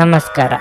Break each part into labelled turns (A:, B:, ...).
A: ನಮಸ್ಕಾರ.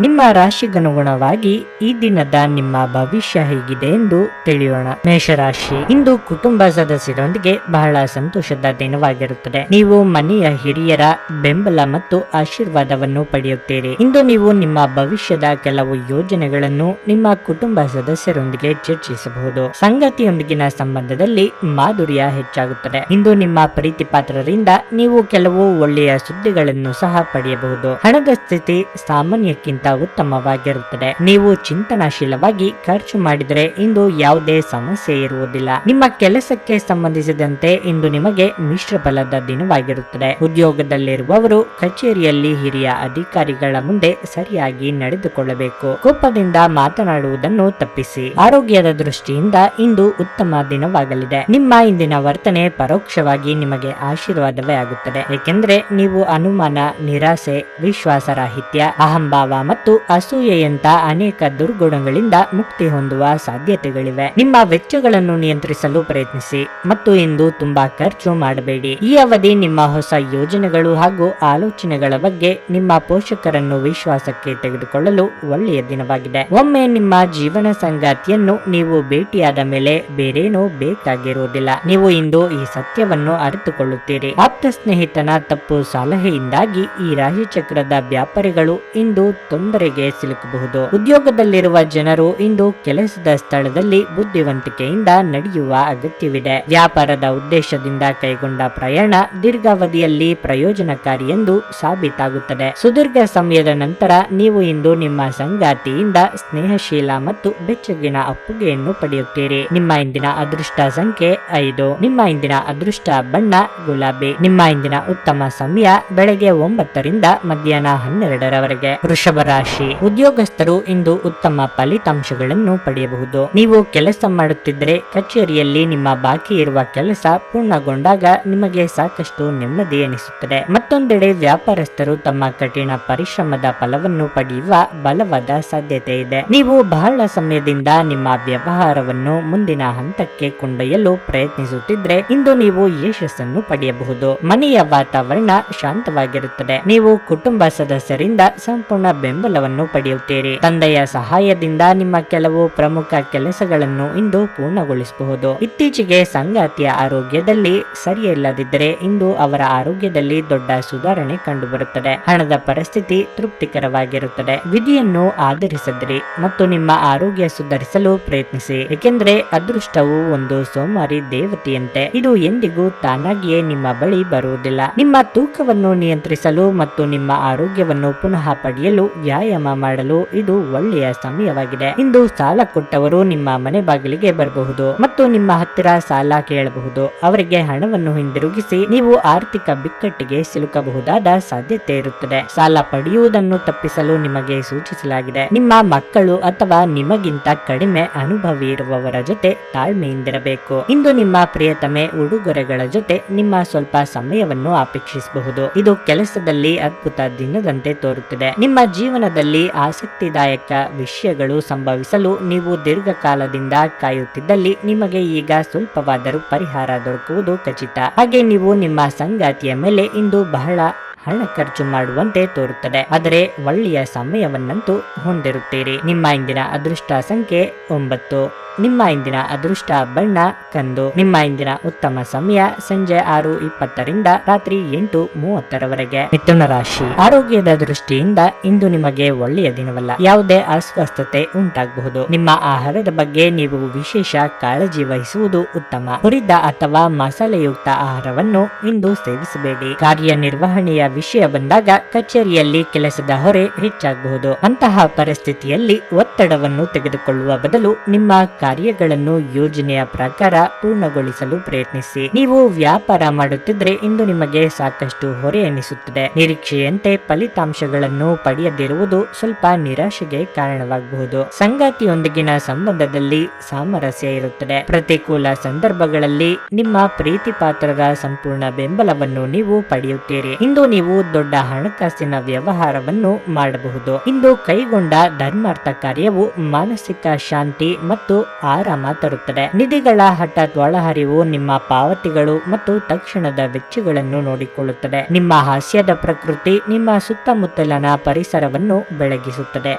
A: ನಿಮ್ಮ ರಾಶಿಗನುಗುಣವಾಗಿ ಈ ದಿನದ ನಿಮ್ಮ ಭವಿಷ್ಯ ಹೇಗಿದೆ ಎಂದು ತಿಳಿಯೋಣ. ಮೇಷರಾಶಿ, ಇಂದು ಕುಟುಂಬ ಸದಸ್ಯರೊಂದಿಗೆ ಬಹಳ ಸಂತೋಷದ ದಿನವಾಗಿರುತ್ತದೆ. ನೀವು ಮನೆಯ ಹಿರಿಯರ ಬೆಂಬಲ ಮತ್ತು ಆಶೀರ್ವಾದವನ್ನು ಪಡೆಯುತ್ತೀರಿ. ಇಂದು ನೀವು ನಿಮ್ಮ ಭವಿಷ್ಯದ ಕೆಲವು ಯೋಜನೆಗಳನ್ನು ನಿಮ್ಮ ಕುಟುಂಬ ಸದಸ್ಯರೊಂದಿಗೆ ಚರ್ಚಿಸಬಹುದು. ಸಂಗಾತಿಯೊಂದಿಗಿನ ಸಂಬಂಧದಲ್ಲಿ ಮಾಧುರ್ಯ ಹೆಚ್ಚಾಗುತ್ತದೆ. ಇಂದು ನಿಮ್ಮ ಪ್ರೀತಿ ಪಾತ್ರರಿಂದ ನೀವು ಕೆಲವು ಒಳ್ಳೆಯ ಸುದ್ದಿಗಳನ್ನು ಸಹ ಪಡೆಯಬಹುದು. ಹಣದ ಸ್ಥಿತಿ ಸಾಮಾನ್ಯಕ್ಕಿಂತ ಉತ್ತಮವಾಗಿರುತ್ತದೆ. ನೀವು ಚಿಂತನಾಶೀಲವಾಗಿ ಖರ್ಚು ಮಾಡಿದರೆ ಇಂದು ಯಾವುದೇ ಸಮಸ್ಯೆ ಇರುವುದಿಲ್ಲ. ನಿಮ್ಮ ಕೆಲಸಕ್ಕೆ ಸಂಬಂಧಿಸಿದಂತೆ ಇಂದು ನಿಮಗೆ ಮಿಶ್ರ ಫಲದ ದಿನವಾಗಿರುತ್ತದೆ. ಉದ್ಯೋಗದಲ್ಲಿರುವವರು ಕಚೇರಿಯಲ್ಲಿ ಹಿರಿಯ ಅಧಿಕಾರಿಗಳ ಮುಂದೆ ಸರಿಯಾಗಿ ನಡೆದುಕೊಳ್ಳಬೇಕು. ಕೋಪದಿಂದ ಮಾತನಾಡುವುದನ್ನು ತಪ್ಪಿಸಿ. ಆರೋಗ್ಯದ ದೃಷ್ಟಿಯಿಂದ ಇಂದು ಉತ್ತಮ ದಿನವಾಗಲಿದೆ. ನಿಮ್ಮ ಇಂದಿನ ವರ್ತನೆ ಪರೋಕ್ಷವಾಗಿ ನಿಮಗೆ ಆಶೀರ್ವಾದವೇ ಆಗುತ್ತದೆ, ಏಕೆಂದರೆ ನೀವು ಅನುಮಾನ, ನಿರಾಸೆ, ವಿಶ್ವಾಸರಾಹಿತ್ಯ, ಅಹಂಭಾವ ಮತ್ತು ಅಸೂಯೆಯಂತ ಅನೇಕ ದುರ್ಗುಣಗಳಿಂದ ಮುಕ್ತಿ ಹೊಂದುವ ಸಾಧ್ಯತೆಗಳಿವೆ. ನಿಮ್ಮ ವೆಚ್ಚಗಳನ್ನು ನಿಯಂತ್ರಿಸಲು ಪ್ರಯತ್ನಿಸಿ ಮತ್ತು ಇಂದು ತುಂಬಾ ಖರ್ಚು ಮಾಡಬೇಡಿ. ಈ ಅವಧಿ ನಿಮ್ಮ ಹೊಸ ಯೋಜನೆಗಳು ಹಾಗೂ ಆಲೋಚನೆಗಳ ಬಗ್ಗೆ ನಿಮ್ಮ ಪೋಷಕರನ್ನು ವಿಶ್ವಾಸಕ್ಕೆ ತೆಗೆದುಕೊಳ್ಳಲು ಒಳ್ಳೆಯ ದಿನವಾಗಿದೆ. ಒಮ್ಮೆ ನಿಮ್ಮ ಜೀವನ ಸಂಗಾತಿಯನ್ನು ನೀವು ಭೇಟಿಯಾದ ಮೇಲೆ ಬೇರೇನೂ ಬೇಕಾಗಿರುವುದಿಲ್ಲ. ನೀವು ಇಂದು ಈ ಸತ್ಯವನ್ನು ಅರಿತುಕೊಳ್ಳುತ್ತೀರಿ. ಆಪ್ತ ಸ್ನೇಹಿತನ ತಪ್ಪು ಸಲಹೆಯಿಂದಾಗಿ ಈ ರಾಶಿಚಕ್ರದ ವ್ಯಾಪಾರಿಗಳು ಇಂದು ತೊಂದರೆಗೆ ಸಿಲುಕಬಹುದು. ಉದ್ಯೋಗದಲ್ಲಿರುವ ಜನರು ಇಂದು ಕೆಲಸದ ಸ್ಥಳದಲ್ಲಿ ಬುದ್ಧಿವಂತಿಕೆಯಿಂದ ನಡೆಯುವ ಅಗತ್ಯವಿದೆ. ವ್ಯಾಪಾರದ ಉದ್ದೇಶದಿಂದ ಕೈಗೊಂಡ ಪ್ರಯಾಣ ದೀರ್ಘಾವಧಿಯಲ್ಲಿ ಪ್ರಯೋಜನಕಾರಿ ಎಂದು ಸಾಬೀತಾಗುತ್ತದೆ. ಸುದೀರ್ಘ ಸಮಯದ ನಂತರ ನೀವು ಇಂದು ನಿಮ್ಮ ಸಂಗಾತಿಯಿಂದ ಸ್ನೇಹಶೀಲ ಮತ್ತು ಬೆಚ್ಚಗಿನ ಅಪ್ಪುಗೆಯನ್ನು ಪಡೆಯುತ್ತೀರಿ. ನಿಮ್ಮ ಇಂದಿನ ಅದೃಷ್ಟ ಸಂಖ್ಯೆ 5. ನಿಮ್ಮ ಇಂದಿನ ಅದೃಷ್ಟ ಬಣ್ಣ ಗುಲಾಬಿ. ನಿಮ್ಮ ಇಂದಿನ ಉತ್ತಮ ಸಮಯ ಬೆಳಗ್ಗೆ 9 ರಿಂದ ಮಧ್ಯಾಹ್ನ 12ರವರೆಗೆ. ವೃಷಭ ರಾಶಿ, ಉದ್ಯೋಗಸ್ಥರು ಇಂದು ಉತ್ತಮ ಫಲಿತಾಂಶಗಳನ್ನು ಪಡೆಯಬಹುದು. ನೀವು ಕೆಲಸ ಮಾಡುತ್ತಿದ್ದರೆ ಕಚೇರಿಯಲ್ಲಿ ನಿಮ್ಮ ಬಾಕಿ ಇರುವ ಕೆಲಸ ಪೂರ್ಣಗೊಂಡಾಗ ನಿಮಗೆ ಸಾಕಷ್ಟು ನೆಮ್ಮದಿ ಎನಿಸುತ್ತದೆ. ಮತ್ತೊಂದೆಡೆ ವ್ಯಾಪಾರಸ್ಥರು ತಮ್ಮ ಕಠಿಣ ಪರಿಶ್ರಮದ ಫಲವನ್ನು ಪಡೆಯುವ ಬಲವಾದ ಸಾಧ್ಯತೆ ಇದೆ. ನೀವು ಬಹಳ ಸಮಯದಿಂದ ನಿಮ್ಮ ವ್ಯವಹಾರವನ್ನು ಮುಂದಿನ ಹಂತಕ್ಕೆ ಕೊಂಡೊಯ್ಯಲು ಪ್ರಯತ್ನಿಸುತ್ತಿದ್ರೆ ಇಂದು ನೀವು ಯಶಸ್ಸನ್ನು ಪಡೆಯಬಹುದು. ಮನೆಯ ವಾತಾವರಣ ಶಾಂತವಾಗಿರುತ್ತದೆ. ನೀವು ಕುಟುಂಬ ಸದಸ್ಯರಿಂದ ಸಂಪೂರ್ಣ ಬೆಂಬಲವನ್ನು ಪಡೆಯುತ್ತೀರಿ. ತಂದೆಯ ಸಹಾಯದಿಂದ ನಿಮ್ಮ ಕೆಲವು ಪ್ರಮುಖ ಕೆಲಸಗಳನ್ನು ಇಂದು ಪೂರ್ಣಗೊಳಿಸಬಹುದು. ಇತ್ತೀಚೆಗೆ ಸಂಗಾತಿಯ ಆರೋಗ್ಯದಲ್ಲಿ ಸರಿಯಿಲ್ಲದಿದ್ದರೆ ಇಂದು ಅವರ ಆರೋಗ್ಯದಲ್ಲಿ ದೊಡ್ಡ ಸುಧಾರಣೆ ಕಂಡುಬರುತ್ತದೆ. ಹಣದ ಪರಿಸ್ಥಿತಿ ತೃಪ್ತಿಕರವಾಗಿರುತ್ತದೆ. ವಿಧಿಯನ್ನು ಆಧರಿಸಿದ್ರಿ ಮತ್ತು ನಿಮ್ಮ ಆರೋಗ್ಯ ಸುಧಾರಿಸಲು ಪ್ರಯತ್ನಿಸಿ, ಏಕೆಂದರೆ ಅದೃಷ್ಟವು ಒಂದು ಸೋಮಾರಿ ದೇವತೆಯಂತೆ ಇದು ಎಂದಿಗೂ ತಾನಾಗಿಯೇ ನಿಮ್ಮ ಬಳಿ ಬರುವುದಿಲ್ಲ. ನಿಮ್ಮ ತೂಕವನ್ನು ನಿಯಂತ್ರಿಸಲು ಮತ್ತು ನಿಮ್ಮ ಆರೋಗ್ಯವನ್ನು ಪುನಃ ಪಡೆಯಲು ವ್ಯಾಯಾಮ ಮಾಡಲು ಇದು ಒಳ್ಳೆಯ ಸಮಯವಾಗಿದೆ. ಇಂದು ಸಾಲ ಕೊಟ್ಟವರು ನಿಮ್ಮ ಮನೆ ಬಾಗಿಲಿಗೆ ಬರಬಹುದು ಮತ್ತು ನಿಮ್ಮ ಹತ್ತಿರ ಸಾಲ ಕೇಳಬಹುದು. ಅವರಿಗೆ ಹಣವನ್ನು ಹಿಂದಿರುಗಿಸಿ ನೀವು ಆರ್ಥಿಕ ಬಿಕ್ಕಟ್ಟಿಗೆ ಸಿಲುಕಬಹುದಾದ ಸಾಧ್ಯತೆ ಇರುತ್ತದೆ. ಸಾಲ ಪಡೆಯುವುದನ್ನು ತಪ್ಪಿಸಲು ನಿಮಗೆ ಸೂಚಿಸಲಾಗಿದೆ. ನಿಮ್ಮ ಮಕ್ಕಳು ಅಥವಾ ನಿಮಗಿಂತ ಕಡಿಮೆ ಅನುಭವಿ ಇರುವವರ ಜೊತೆ ತಾಳ್ಮೆಯಿಂದಿರಬೇಕು. ಇಂದು ನಿಮ್ಮ ಪ್ರಿಯತಮೆ ಉಡುಗೊರೆಗಳ ಜೊತೆ ನಿಮ್ಮ ಸ್ವಲ್ಪ ಸಮಯವನ್ನು ಅಪೇಕ್ಷಿಸಬಹುದು. ಇದು ಕೆಲಸದಲ್ಲಿ ಅದ್ಭುತ ದಿನದಂತೆ ತೋರುತ್ತದೆ. ನಿಮ್ಮ ಜೀವನದಲ್ಲಿ ಆಸಕ್ತಿದಾಯಕ ವಿಷಯಗಳು ಸಂಭವಿಸಲು ನೀವು ದೀರ್ಘಕಾಲದಿಂದ ಕಾಯುತ್ತಿದ್ದಲ್ಲಿ ನಿಮಗೆ ಈಗ ಸ್ವಲ್ಪವಾದರೂ ಪರಿಹಾರ ದೊರಕುವುದು ಖಚಿತ. ಹಾಗೆ ನೀವು ನಿಮ್ಮ ಸಂಗಾತಿಯ ಮೇಲೆ ಇಂದು ಬಹಳ ಹಣ ಖರ್ಚು ಮಾಡುವಂತೆ ತೋರುತ್ತದೆ, ಆದರೆ ಒಳ್ಳೆಯ ಸಮಯವನ್ನಂತೂ ಹೊಂದಿರುತ್ತೀರಿ. ನಿಮ್ಮ ಇಂದಿನ ಅದೃಷ್ಟ ಸಂಖ್ಯೆ 9. ನಿಮ್ಮ ಇಂದಿನ ಅದೃಷ್ಟ ಬಣ್ಣ ಕಂದು. ನಿಮ್ಮ ಇಂದಿನ ಉತ್ತಮ ಸಮಯ ಸಂಜೆ 6:20 ರಿಂದ ರಾತ್ರಿ 8:30ರವರೆಗೆ. ಮಿಥುನ ರಾಶಿ, ಆರೋಗ್ಯದ ದೃಷ್ಟಿಯಿಂದ ಇಂದು ನಿಮಗೆ ಒಳ್ಳೆಯ ದಿನವಲ್ಲ. ಯಾವುದೇ ಅಸ್ವಸ್ಥತೆ ಉಂಟಾಗಬಹುದು. ನಿಮ್ಮ ಆಹಾರದ ಬಗ್ಗೆ ನೀವು ವಿಶೇಷ ಕಾಳಜಿ ವಹಿಸುವುದು ಉತ್ತಮ. ಹುರಿದ ಅಥವಾ ಮಸಾಲೆಯುಕ್ತ ಆಹಾರವನ್ನು ಇಂದು ಸೇವಿಸಬೇಡಿ. ಕಾರ್ಯನಿರ್ವಹಣೆಯ ವಿಷಯ ಬಂದಾಗ ಕಚೇರಿಯಲ್ಲಿ ಕೆಲಸದ ಹೊರೆ ಹೆಚ್ಚಾಗಬಹುದು. ಅಂತಹ ಪರಿಸ್ಥಿತಿಯಲ್ಲಿ ಒತ್ತಡವನ್ನು ತೆಗೆದುಕೊಳ್ಳುವ ಬದಲು ನಿಮ್ಮ ಕಾರ್ಯಗಳನ್ನು ಯೋಜನೆಯ ಪ್ರಕಾರ ಪೂರ್ಣಗೊಳಿಸಲು ಪ್ರಯತ್ನಿಸಿ. ನೀವು ವ್ಯಾಪಾರ ಮಾಡುತ್ತಿದ್ರೆ ಇಂದು ನಿಮಗೆ ಸಾಕಷ್ಟು ಹೊರೆ ಎನಿಸುತ್ತದೆ. ನಿರೀಕ್ಷೆಯಂತೆ ಫಲಿತಾಂಶಗಳನ್ನು ಪಡೆಯದಿರುವುದು ಸ್ವಲ್ಪ ನಿರಾಶೆಗೆ ಕಾರಣವಾಗಬಹುದು. ಸಂಗಾತಿಯೊಂದಿಗಿನ ಸಂಬಂಧದಲ್ಲಿ ಸಾಮರಸ್ಯ ಇರುತ್ತದೆ. ಪ್ರತಿಕೂಲ ಸಂದರ್ಭಗಳಲ್ಲಿ ನಿಮ್ಮ ಪ್ರೀತಿ ಪಾತ್ರರ ಸಂಪೂರ್ಣ ಬೆಂಬಲವನ್ನು ನೀವು ಪಡೆಯುತ್ತೀರಿ. ಇಂದು ನೀವು ದೊಡ್ಡ ಹಣಕಾಸಿನ ವ್ಯವಹಾರವನ್ನು ಮಾಡಬಹುದು. ಇಂದು ಕೈಗೊಂಡ ಧರ್ಮಾರ್ಥ ಕಾರ್ಯವು ಮಾನಸಿಕ ಶಾಂತಿ ಮತ್ತು ಆರಾಮ ತರುತ್ತದೆ. ನಿಧಿಗಳ ಹಠಾತ್ ಒಳಹರಿವು ನಿಮ್ಮ ಪಾವತಿಗಳು ಮತ್ತು ತಕ್ಷಣದ ವೆಚ್ಚಗಳನ್ನು ನೋಡಿಕೊಳ್ಳುತ್ತದೆ. ನಿಮ್ಮ ಹಾಸ್ಯದ ಪ್ರಕೃತಿ ನಿಮ್ಮ ಸುತ್ತಮುತ್ತಲಿನ ಪರಿಸರವನ್ನು ಬೆಳಗಿಸುತ್ತದೆ.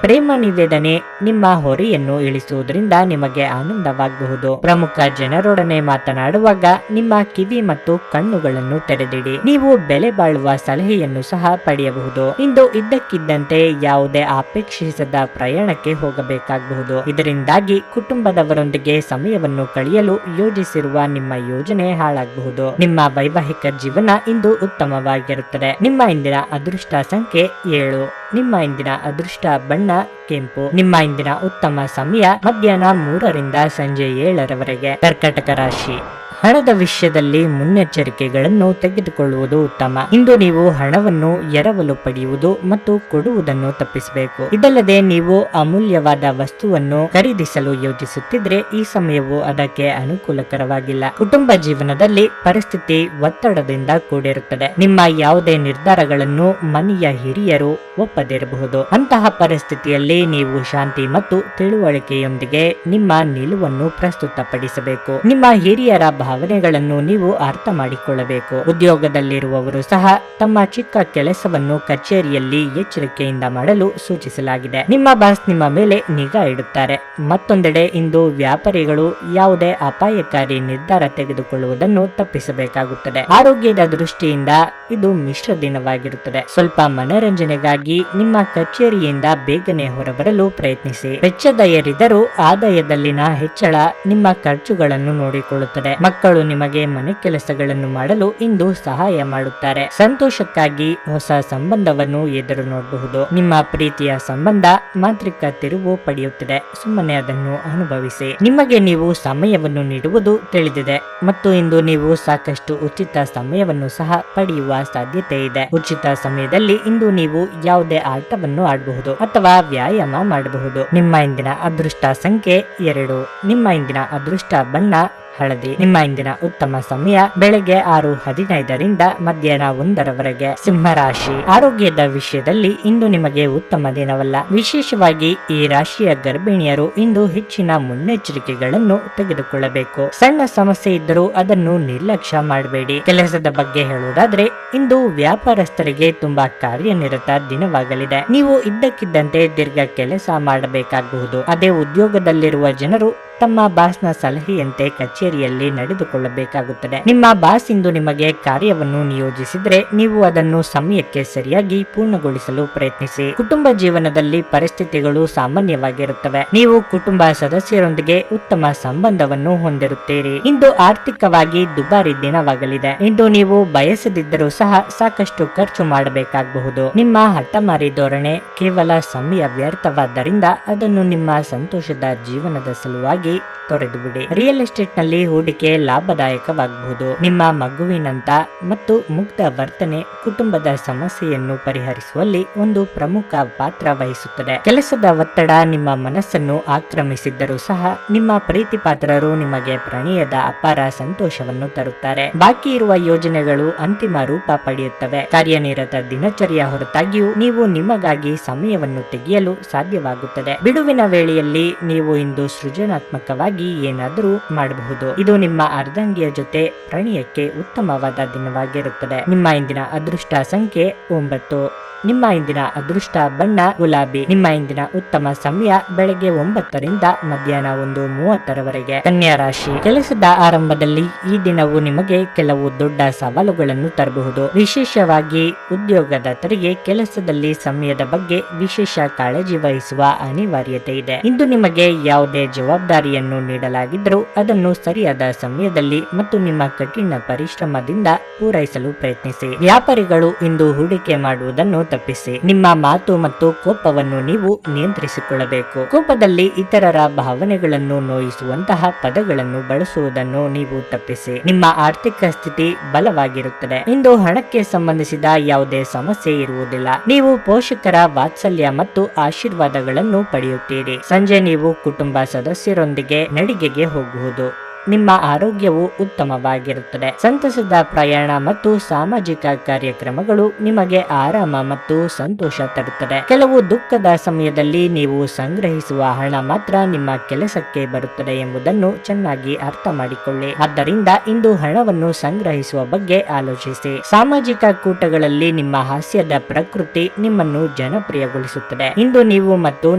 A: ಪ್ರೇಮ ನಿವೇದನೆ ನಿಮ್ಮ ಹೊರೆಯನ್ನು ಇಳಿಸುವುದರಿಂದ ನಿಮಗೆ ಆನಂದವಾಗಬಹುದು. ಪ್ರಮುಖ ಜನರೊಡನೆ ಮಾತನಾಡುವಾಗ ನಿಮ್ಮ ಕಿವಿ ಮತ್ತು ಕಣ್ಣುಗಳನ್ನು ತೆರೆದಿಡಿ. ನೀವು ಬೆಲೆ ಬಾಳುವ ಸಲಹೆಯನ್ನು ಸಹ ಪಡೆಯಬಹುದು. ಇಂದು ಇದ್ದಕ್ಕಿದ್ದಂತೆ ಯಾವುದೇ ಅಪೇಕ್ಷಿಸದ ಪ್ರಯಾಣಕ್ಕೆ ಹೋಗಬೇಕಾಗಬಹುದು. ಇದರಿಂದಾಗಿ ಕುಟುಂಬದವರೊಂದಿಗೆ ಸಮಯವನ್ನು ಕಳೆಯಲು ಯೋಜಿಸಿರುವ ನಿಮ್ಮ ಯೋಜನೆ ಹಾಳಾಗಬಹುದು. ನಿಮ್ಮ ವೈವಾಹಿಕ ಜೀವನ ಇಂದು ಉತ್ತಮವಾಗಿರುತ್ತದೆ. ನಿಮ್ಮ ಇಂದಿನ ಅದೃಷ್ಟ ಸಂಖ್ಯೆ 7. ನಿಮ್ಮ ಇಂದಿನ ಅದೃಷ್ಟ ಬಣ್ಣ ಕೆಂಪು. ನಿಮ್ಮ ಇಂದಿನ ಉತ್ತಮ ಸಮಯ ಮಧ್ಯಾಹ್ನ 3ರಿಂದ ಸಂಜೆ 7ರವರೆಗೆ. ಕರ್ಕಾಟಕ ರಾಶಿ. ಹಣದ ವಿಷಯದಲ್ಲಿ ಮುನ್ನೆಚ್ಚರಿಕೆಗಳನ್ನು ತೆಗೆದುಕೊಳ್ಳುವುದು ಉತ್ತಮ. ಇಂದು ನೀವು ಹಣವನ್ನು ಎರವಲು ಪಡೆಯುವುದು ಮತ್ತು ಕೊಡುವುದನ್ನು ತಪ್ಪಿಸಬೇಕು. ಇದಲ್ಲದೆ ನೀವು ಅಮೂಲ್ಯವಾದ ವಸ್ತುವನ್ನು ಖರೀದಿಸಲು ಯೋಜಿಸುತ್ತಿದ್ರೆ ಈ ಸಮಯವು ಅದಕ್ಕೆ ಅನುಕೂಲಕರವಾಗಿಲ್ಲ. ಕುಟುಂಬ ಜೀವನದಲ್ಲಿ ಪರಿಸ್ಥಿತಿ ಒತ್ತಡದಿಂದ ಕೂಡಿರುತ್ತದೆ. ನಿಮ್ಮ ಯಾವುದೇ ನಿರ್ಧಾರಗಳನ್ನು ಮನೆಯ ಹಿರಿಯರು ಒಪ್ಪದಿರಬಹುದು. ಅಂತಹ ಪರಿಸ್ಥಿತಿಯಲ್ಲಿ ನೀವು ಶಾಂತಿ ಮತ್ತು ತಿಳುವಳಿಕೆಯೊಂದಿಗೆ ನಿಮ್ಮ ನಿಲುವನ್ನು ಪ್ರಸ್ತುತಪಡಿಸಬೇಕು. ನಿಮ್ಮ ಹಿರಿಯರ ಭಾವನೆಗಳನ್ನು ನೀವು ಅರ್ಥ ಮಾಡಿಕೊಳ್ಳಬೇಕು. ಉದ್ಯೋಗದಲ್ಲಿರುವವರು ಸಹ ತಮ್ಮ ಚಿಕ್ಕ ಕೆಲಸವನ್ನು ಕಚೇರಿಯಲ್ಲಿ ಎಚ್ಚರಿಕೆಯಿಂದ ಮಾಡಲು ಸೂಚಿಸಲಾಗಿದೆ. ನಿಮ್ಮ ಬಾಸ್ ನಿಮ್ಮ ಮೇಲೆ ನಿಗಾ ಇಡುತ್ತಾರೆ. ಮತ್ತೊಂದೆಡೆ ಇಂದು ವ್ಯಾಪಾರಿಗಳು ಯಾವುದೇ ಅಪಾಯಕಾರಿ ನಿರ್ಧಾರ ತೆಗೆದುಕೊಳ್ಳುವುದನ್ನು ತಪ್ಪಿಸಬೇಕಾಗುತ್ತದೆ. ಆರೋಗ್ಯದ ದೃಷ್ಟಿಯಿಂದ ಇದು ಮಿಶ್ರ ದಿನವಾಗಿರುತ್ತದೆ. ಸ್ವಲ್ಪ ಮನರಂಜನೆಗಾಗಿ ನಿಮ್ಮ ಕಚೇರಿಯಿಂದ ಬೇಗನೆ ಹೊರಬರಲು ಪ್ರಯತ್ನಿಸಿ. ವೆಚ್ಚದ ಏರಿದರೂ ಆದಾಯದಲ್ಲಿನ ಹೆಚ್ಚಳ ನಿಮ್ಮ ಖರ್ಚುಗಳನ್ನು ನೋಡಿಕೊಳ್ಳುತ್ತದೆ. ಮಕ್ಕಳು ನಿಮಗೆ ಮನೆ ಕೆಲಸಗಳನ್ನು ಮಾಡಲು ಇಂದು ಸಹಾಯ ಮಾಡುತ್ತಾರೆ. ಸಂತೋಷಕ್ಕಾಗಿ ಹೊಸ ಸಂಬಂಧವನ್ನು ಎದುರು ನೋಡಬಹುದು. ನಿಮ್ಮ ಪ್ರೀತಿಯ ಸಂಬಂಧ ಮಾಂತ್ರಿಕ ತಿರುವು ಪಡೆಯುತ್ತಿದೆ. ಸುಮ್ಮನೆ ಅದನ್ನು ಅನುಭವಿಸಿ. ನಿಮಗೆ ನೀವು ಸಮಯವನ್ನು ನೀಡುವುದು ತಿಳಿದಿದೆ ಮತ್ತು ಇಂದು ನೀವು ಸಾಕಷ್ಟು ಉಚಿತ ಸಮಯವನ್ನು ಸಹ ಪಡೆಯುವ ಸಾಧ್ಯತೆ ಇದೆ. ಉಚಿತ ಸಮಯದಲ್ಲಿ ಇಂದು ನೀವು ಯಾವುದೇ ಆಟವನ್ನು ಆಡಬಹುದು ಅಥವಾ ವ್ಯಾಯಾಮ ಮಾಡಬಹುದು. ನಿಮ್ಮ ಇಂದಿನ ಅದೃಷ್ಟ ಸಂಖ್ಯೆ 2. ನಿಮ್ಮ ಇಂದಿನ ಅದೃಷ್ಟ ಬಣ್ಣ ಹಳದಿ. ನಿಮ್ಮ ಇಂದಿನ ಉತ್ತಮ ಸಮಯ ಬೆಳಗ್ಗೆ 6:15ರಿಂದ ಮಧ್ಯಾಹ್ನ 1ರವರೆಗೆ. ಸಿಂಹರಾಶಿ. ಆರೋಗ್ಯದ ವಿಷಯದಲ್ಲಿ ಇಂದು ನಿಮಗೆ ಉತ್ತಮ ದಿನವಲ್ಲ. ವಿಶೇಷವಾಗಿ ಈ ರಾಶಿಯ ಗರ್ಭಿಣಿಯರು ಇಂದು ಹೆಚ್ಚಿನ ಮುನ್ನೆಚ್ಚರಿಕೆಗಳನ್ನು ತೆಗೆದುಕೊಳ್ಳಬೇಕು. ಸಣ್ಣ ಸಮಸ್ಯೆ ಇದ್ದರೂ ಅದನ್ನು ನಿರ್ಲಕ್ಷ್ಯ ಮಾಡಬೇಡಿ. ಕೆಲಸದ ಬಗ್ಗೆ ಹೇಳುವುದಾದ್ರೆ ಇಂದು ವ್ಯಾಪಾರಸ್ಥರಿಗೆ ತುಂಬಾ ಕಾರ್ಯನಿರತ ದಿನವಾಗಲಿದೆ. ನೀವು ಇದ್ದಕ್ಕಿದ್ದಂತೆ ದೀರ್ಘ ಕೆಲಸ ಮಾಡಬೇಕಾಗಬಹುದು. ಅದೇ ಉದ್ಯೋಗದಲ್ಲಿರುವ ಜನರು ತಮ್ಮ ಬಾಸ್ನ ಸಲಹೆಯಂತೆ ಕಚೇರಿಯಲ್ಲಿ ನಡೆದುಕೊಳ್ಳಬೇಕಾಗುತ್ತದೆ. ನಿಮ್ಮ ಬಾಸ್ ಇಂದು ನಿಮಗೆ ಕಾರ್ಯವನ್ನು ನಿಯೋಜಿಸಿದ್ರೆ ನೀವು ಅದನ್ನು ಸಮಯಕ್ಕೆ ಸರಿಯಾಗಿ ಪೂರ್ಣಗೊಳಿಸಲು ಪ್ರಯತ್ನಿಸಿ. ಕುಟುಂಬ ಜೀವನದಲ್ಲಿ ಪರಿಸ್ಥಿತಿಗಳು ಸಾಮಾನ್ಯವಾಗಿರುತ್ತವೆ. ನೀವು ಕುಟುಂಬ ಸದಸ್ಯರೊಂದಿಗೆ ಉತ್ತಮ ಸಂಬಂಧವನ್ನು ಹೊಂದಿರುತ್ತೀರಿ. ಇಂದು ಆರ್ಥಿಕವಾಗಿ ದುಬಾರಿ ದಿನವಾಗಲಿದೆ. ಇಂದು ನೀವು ಬಯಸದಿದ್ದರೂ ಸಹ ಸಾಕಷ್ಟು ಖರ್ಚು ಮಾಡಬೇಕಾಗಬಹುದು. ನಿಮ್ಮ ಹಠಮಾರಿ ಧೋರಣೆ ಕೇವಲ ಸಮಯ ವ್ಯರ್ಥವಾದ್ದರಿಂದ ಅದನ್ನು ನಿಮ್ಮ ಸಂತೋಷದ ಜೀವನದ ಸಲುವಾಗಿ ತೊರೆದು ಬಿಡಿ. ರಿಯಲ್ ಎಸ್ಟೇಟ್ ನಲ್ಲಿ ಹೂಡಿಕೆ ಲಾಭದಾಯಕವಾಗಬಹುದು. ನಿಮ್ಮ ಮಗುವಿನಂತ ಮತ್ತು ಮುಗ್ಧ ವರ್ತನೆ ಕುಟುಂಬದ ಸಮಸ್ಯೆಯನ್ನು ಪರಿಹರಿಸುವಲ್ಲಿ ಒಂದು ಪ್ರಮುಖ ಪಾತ್ರ ವಹಿಸುತ್ತದೆ. ಕೆಲಸದ ಒತ್ತಡ ನಿಮ್ಮ ಮನಸ್ಸನ್ನು ಆಕ್ರಮಿಸಿದ್ದರೂ ಸಹ ನಿಮ್ಮ ಪ್ರೀತಿ ಪಾತ್ರರು ನಿಮಗೆ ಪ್ರಣಯದ ಅಪಾರ ಸಂತೋಷವನ್ನು ತರುತ್ತಾರೆ. ಬಾಕಿ ಇರುವ ಯೋಜನೆಗಳು ಅಂತಿಮ ರೂಪ ಪಡೆಯುತ್ತವೆ. ಕಾರ್ಯನಿರತ ದಿನಚರಿಯ ಹೊರತಾಗಿಯೂ ನೀವು ನಿಮಗಾಗಿ ಸಮಯವನ್ನು ತೆಗೆಯಲು ಸಾಧ್ಯವಾಗುತ್ತದೆ. ಬಿಡುವಿನ ವೇಳೆಯಲ್ಲಿ ನೀವು ಇಂದು ಸೃಜನಾತ್ಮಕವಾಗಿ ಏನಾದರೂ ಮಾಡಬಹುದು. ಇದು ನಿಮ್ಮ ಅರ್ಧಾಂಗಿಯ ಜೊತೆ ಪ್ರಣಯಕ್ಕೆ ಉತ್ತಮವಾದ ದಿನವಾಗಿರುತ್ತದೆ. ನಿಮ್ಮ ಇಂದಿನ ಅದೃಷ್ಟ ಸಂಖ್ಯೆ 9. ನಿಮ್ಮ ಇಂದಿನ ಅದೃಷ್ಟ ಬಣ್ಣ ಗುಲಾಬಿ. ನಿಮ್ಮ ಇಂದಿನ ಉತ್ತಮ ಸಮಯ ಬೆಳಗ್ಗೆ 9ರಿಂದ ಮಧ್ಯಾಹ್ನ 1:30ರವರೆಗೆ. ಕನ್ಯಾ ರಾಶಿ. ಕೆಲಸದ ಆರಂಭದಲ್ಲಿ ಈ ದಿನವು ನಿಮಗೆ ಕೆಲವು ದೊಡ್ಡ ಸವಾಲುಗಳನ್ನು ತರಬಹುದು. ವಿಶೇಷವಾಗಿ ಉದ್ಯೋಗದಾತರಿಗೆ ಕೆಲಸದಲ್ಲಿ ಸಮಯದ ಬಗ್ಗೆ ವಿಶೇಷ ಕಾಳಜಿ ವಹಿಸುವ ಅನಿವಾರ್ಯತೆ ಇದೆ. ಇಂದು ನಿಮಗೆ ಯಾವುದೇ ಜವಾಬ್ದಾರಿಯನ್ನು ನೀಡಲಾಗಿದ್ದರೂ ಅದನ್ನು ಸರಿಯಾದ ಸಮಯದಲ್ಲಿ ಮತ್ತು ನಿಮ್ಮ ಕಠಿಣ ಪರಿಶ್ರಮದಿಂದ ಪೂರೈಸಲು ಪ್ರಯತ್ನಿಸಿ. ವ್ಯಾಪಾರಿಗಳು ಇಂದು ಹೂಡಿಕೆ ಮಾಡುವುದನ್ನು ತಪ್ಪಿಸಿ. ನಿಮ್ಮ ಮಾತು ಮತ್ತು ಕೋಪವನ್ನು ನೀವು ನಿಯಂತ್ರಿಸಿಕೊಳ್ಳಬೇಕು. ಕೋಪದಲ್ಲಿ ಇತರರ ಭಾವನೆಗಳನ್ನು ನೋಯಿಸುವಂತಹ ಪದಗಳನ್ನು ಬಳಸುವುದನ್ನು ನೀವು ತಪ್ಪಿಸಿ. ನಿಮ್ಮ ಆರ್ಥಿಕ ಸ್ಥಿತಿ ಬಲವಾಗಿರುತ್ತದೆ. ಇಂದು ಹಣಕ್ಕೆ ಸಂಬಂಧಿಸಿದ ಯಾವುದೇ ಸಮಸ್ಯೆ ಇರುವುದಿಲ್ಲ. ನೀವು ಪೋಷಕರ ವಾತ್ಸಲ್ಯ ಮತ್ತು ಆಶೀರ್ವಾದಗಳನ್ನು ಪಡೆಯುತ್ತೀರಿ. ಸಂಜೆ ನೀವು ಕುಟುಂಬ ಸದಸ್ಯರೊಂದಿಗೆ ನಡಿಗೆಗೆ ಹೋಗುವುದು ನಿಮ್ಮ ಆರೋಗ್ಯವು ಉತ್ತಮವಾಗಿರುತ್ತದೆ. ಸಂತಸದ ಪ್ರಯಾಣ ಮತ್ತು ಸಾಮಾಜಿಕ ಕಾರ್ಯಕ್ರಮಗಳು ನಿಮಗೆ ಆರಾಮ ಮತ್ತು ಸಂತೋಷ ತರುತ್ತದೆ. ಕೆಲವು ದುಃಖದ ಸಮಯದಲ್ಲಿ ನೀವು ಸಂಗ್ರಹಿಸುವ ಹಣ ಮಾತ್ರ ನಿಮ್ಮ ಕೆಲಸಕ್ಕೆ ಬರುತ್ತದೆ ಎಂಬುದನ್ನು ಚೆನ್ನಾಗಿ ಅರ್ಥ ಮಾಡಿಕೊಳ್ಳಿ. ಆದ್ದರಿಂದ ಇಂದು ಹಣವನ್ನು ಸಂಗ್ರಹಿಸುವ ಬಗ್ಗೆ ಆಲೋಚಿಸಿ. ಸಾಮಾಜಿಕ ಕೂಟಗಳಲ್ಲಿ ನಿಮ್ಮ ಹಾಸ್ಯದ ಪ್ರಕೃತಿ ನಿಮ್ಮನ್ನು ಜನಪ್ರಿಯಗೊಳಿಸುತ್ತದೆ. ಇಂದು ನೀವು ಮತ್ತು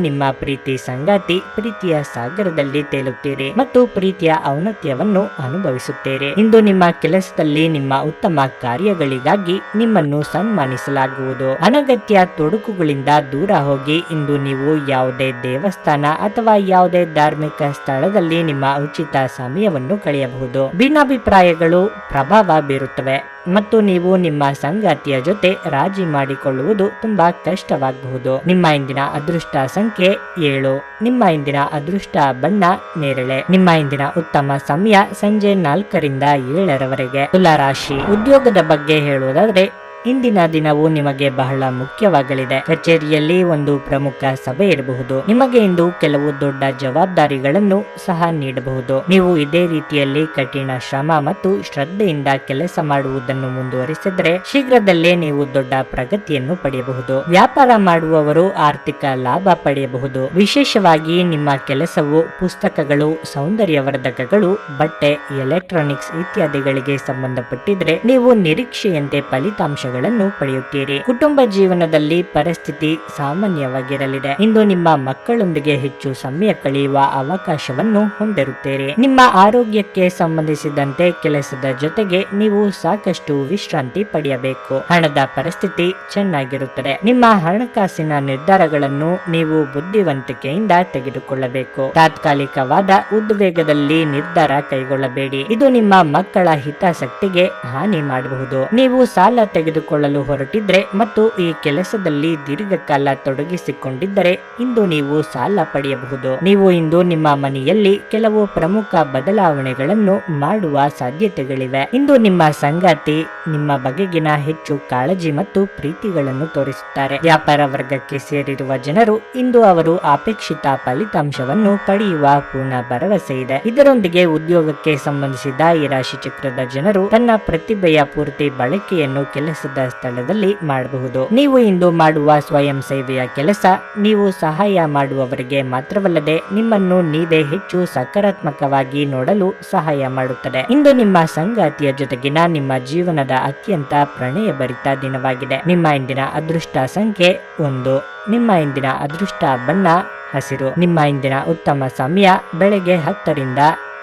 A: ನಿಮ್ಮ ಪ್ರೀತಿ ಸಂಗಾತಿ ಪ್ರೀತಿಯ ಸಾಗರದಲ್ಲಿ ತೇಲುತ್ತೀರಿ ಮತ್ತು ಪ್ರೀತಿಯ ಔನ್ನತ್ಯವನ್ನು ಅನುಭವಿಸುತ್ತೀರಿ. ಇಂದು ನಿಮ್ಮ ಕೆಲಸದಲ್ಲಿ ನಿಮ್ಮ ಉತ್ತಮ ಕಾರ್ಯಗಳಿಗಾಗಿ ನಿಮ್ಮನ್ನು ಸನ್ಮಾನಿಸಲಾಗುವುದು. ಅನಗತ್ಯ ತೊಡಕುಗಳಿಂದ ದೂರ ಹೋಗಿ ಇಂದು ನೀವು ಯಾವುದೇ ದೇವಸ್ಥಾನ ಅಥವಾ ಯಾವುದೇ ಧಾರ್ಮಿಕ ಸ್ಥಳದಲ್ಲಿ ನಿಮ್ಮ ಉಚಿತ ಸಮಯವನ್ನು ಕಳೆಯಬಹುದು. ಭಿನ್ನಾಭಿಪ್ರಾಯಗಳು ಪ್ರಭಾವ ಬೀರುತ್ತವೆ ಮತ್ತು ನೀವು ನಿಮ್ಮ ಸಂಗಾತಿಯ ಜೊತೆ ರಾಜಿ ಮಾಡಿಕೊಳ್ಳುವುದು ತುಂಬಾ ಕಷ್ಟವಾಗಬಹುದು. ನಿಮ್ಮ ಇಂದಿನ ಅದೃಷ್ಟ ಸಂಖ್ಯೆ 7. ನಿಮ್ಮ ಇಂದಿನ ಅದೃಷ್ಟ ಬಣ್ಣ ನೇರಳೆ. ನಿಮ್ಮ ಇಂದಿನ ಉತ್ತಮ ಸಮಯ ಸಂಜೆ 4ರಿಂದ 7ರವರೆಗೆ. ತುಲಾ ರಾಶಿ. ಉದ್ಯೋಗದ ಬಗ್ಗೆ ಹೇಳುವುದಾದ್ರೆ ಇಂದಿನ ದಿನವು ನಿಮಗೆ ಬಹಳ ಮುಖ್ಯವಾಗಲಿದೆ. ಕಚೇರಿಯಲ್ಲಿ ಒಂದು ಪ್ರಮುಖ ಸಭೆ ಇರಬಹುದು. ನಿಮಗೆ ಇಂದು ಕೆಲವು ದೊಡ್ಡ ಜವಾಬ್ದಾರಿಗಳನ್ನು ಸಹ ನೀಡಬಹುದು. ನೀವು ಇದೇ ರೀತಿಯಲ್ಲಿ ಕಠಿಣ ಶ್ರಮ ಮತ್ತು ಶ್ರದ್ಧೆಯಿಂದ ಕೆಲಸ ಮಾಡುವುದನ್ನು ಮುಂದುವರಿಸಿದರೆ ಶೀಘ್ರದಲ್ಲೇ ನೀವು ದೊಡ್ಡ ಪ್ರಗತಿಯನ್ನು ಪಡೆಯಬಹುದು. ವ್ಯಾಪಾರ ಮಾಡುವವರು ಆರ್ಥಿಕ ಲಾಭ ಪಡೆಯಬಹುದು. ವಿಶೇಷವಾಗಿ ನಿಮ್ಮ ಕೆಲಸವು ಪುಸ್ತಕಗಳು, ಸೌಂದರ್ಯವರ್ಧಕಗಳು, ಬಟ್ಟೆ, ಎಲೆಕ್ಟ್ರಾನಿಕ್ಸ್ ಇತ್ಯಾದಿಗಳಿಗೆ ಸಂಬಂಧಪಟ್ಟಿದ್ರೆ ನೀವು ನಿರೀಕ್ಷೆಯಂತೆ ಫಲಿತಾಂಶ ಪಡೆಯುತ್ತೀರಿ. ಕುಟುಂಬ ಜೀವನದಲ್ಲಿ ಪರಿಸ್ಥಿತಿ ಸಾಮಾನ್ಯವಾಗಿರಲಿದೆ. ಇಂದು ನಿಮ್ಮ ಮಕ್ಕಳೊಂದಿಗೆ ಹೆಚ್ಚು ಸಮಯ ಕಳೆಯುವ ಅವಕಾಶವನ್ನು ಹೊಂದಿರುತ್ತೀರಿ. ನಿಮ್ಮ ಆರೋಗ್ಯಕ್ಕೆ ಸಂಬಂಧಿಸಿದಂತೆ ಕೆಲಸದ ಜೊತೆಗೆ ನೀವು ಸಾಕಷ್ಟು ವಿಶ್ರಾಂತಿ ಪಡೆಯಬೇಕು. ಹಣದ ಪರಿಸ್ಥಿತಿ ಚೆನ್ನಾಗಿರುತ್ತದೆ. ನಿಮ್ಮ ಹಣಕಾಸಿನ ನಿರ್ಧಾರಗಳನ್ನು ನೀವು ಬುದ್ಧಿವಂತಿಕೆಯಿಂದ ತೆಗೆದುಕೊಳ್ಳಬೇಕು. ತಾತ್ಕಾಲಿಕವಾದ ಉದ್ವೇಗದಲ್ಲಿ ನಿರ್ಧಾರ ಕೈಗೊಳ್ಳಬೇಡಿ. ಇದು ನಿಮ್ಮ ಮಕ್ಕಳ ಹಿತಾಸಕ್ತಿಗೆ ಹಾನಿ ಮಾಡಬಹುದು. ನೀವು ಸಾಲ ತೆಗೆದುಕೊಳ್ಳಲು ಹೊರಟಿದ್ರೆ ಮತ್ತು ಈ ಕೆಲಸದಲ್ಲಿ ದೀರ್ಘಕಾಲ ತೊಡಗಿಸಿಕೊಂಡಿದ್ದರೆ ಇಂದು ನೀವು ಸಾಲ ಪಡೆಯಬಹುದು. ನೀವು ಇಂದು ನಿಮ್ಮ ಮನೆಯಲ್ಲಿ ಕೆಲವು ಪ್ರಮುಖ ಬದಲಾವಣೆಗಳನ್ನು ಮಾಡುವ ಸಾಧ್ಯತೆಗಳಿವೆ. ಇಂದು ನಿಮ್ಮ ಸಂಗಾತಿ ನಿಮ್ಮ ಬಗೆಗಿನ ಹೆಚ್ಚು ಕಾಳಜಿ ಮತ್ತು ಪ್ರೀತಿಗಳನ್ನು ತೋರಿಸುತ್ತಾರೆ. ವ್ಯಾಪಾರ ವರ್ಗಕ್ಕೆ ಸೇರಿರುವ ಜನರು ಇಂದು ಅವರು ಅಪೇಕ್ಷಿತ ಫಲಿತಾಂಶವನ್ನು ಪಡೆಯುವ ಪೂರ್ಣ ಭರವಸೆ ಇದೆ. ಇದರೊಂದಿಗೆ ಉದ್ಯೋಗಕ್ಕೆ ಸಂಬಂಧಿಸಿದ ಈ ರಾಶಿ ಚಕ್ರದ ಜನರು ತನ್ನ ಪ್ರತಿಭೆಯ ಪೂರ್ತಿ ಬಳಕೆಯನ್ನು ಕೆಲಸದ ಸ್ಥಳದಲ್ಲಿ ಮಾಡಬಹುದು. ನೀವು ಇಂದು ಮಾಡುವ ಸ್ವಯಂ ಸೇವೆಯ ಕೆಲಸ ನೀವು ಸಹಾಯ ಮಾಡುವವರಿಗೆ ಮಾತ್ರವಲ್ಲದೆ ನಿಮ್ಮನ್ನು ನೀವೇ ಹೆಚ್ಚು ಸಕಾರಾತ್ಮಕವಾಗಿ ನೋಡಲು ಸಹಾಯ ಮಾಡುತ್ತದೆ. ಇಂದು ನಿಮ್ಮ ಸಂಗಾತಿಯ ಜೊತೆಗಿನ ನಿಮ್ಮ ಜೀವನದ ಅತ್ಯಂತ ಪ್ರಣಯಭರಿತ ದಿನವಾಗಿದೆ. ನಿಮ್ಮ ಇಂದಿನ ಅದೃಷ್ಟ ಸಂಖ್ಯೆ 1. ನಿಮ್ಮ ಇಂದಿನ ಅದೃಷ್ಟ ಬಣ್ಣ ಹಸಿರು. ನಿಮ್ಮ ಇಂದಿನ ಉತ್ತಮ ಸಮಯ ಬೆಳಗ್ಗೆ 10ರಿಂದ